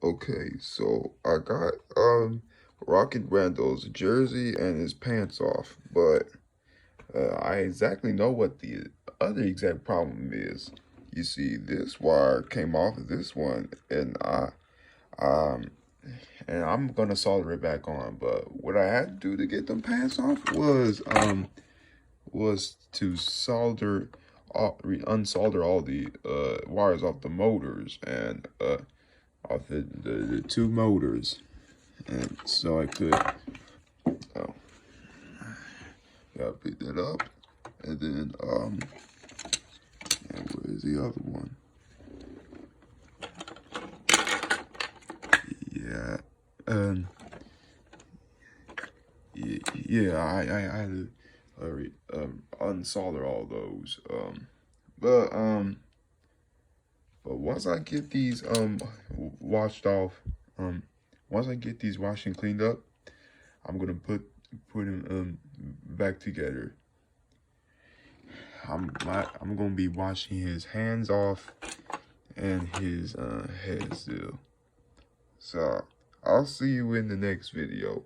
Okay, so I got Rockin Randall's jersey and his pants off, but I exactly know what the other exact problem is. You see, this wire came off of this one, and um I'm gonna solder it back on. But what I had to do to get them pants off was to unsolder all the wires off the motors and off the two motors, and so I could gotta pick that up, and then and where's the other one? Yeah, um, yeah, I had to unsolder all those, but once I get these washed off, once I get these washed and cleaned up, I'm gonna put them back together. I'm gonna be washing his hands off and his head still. So I'll see you in the next video.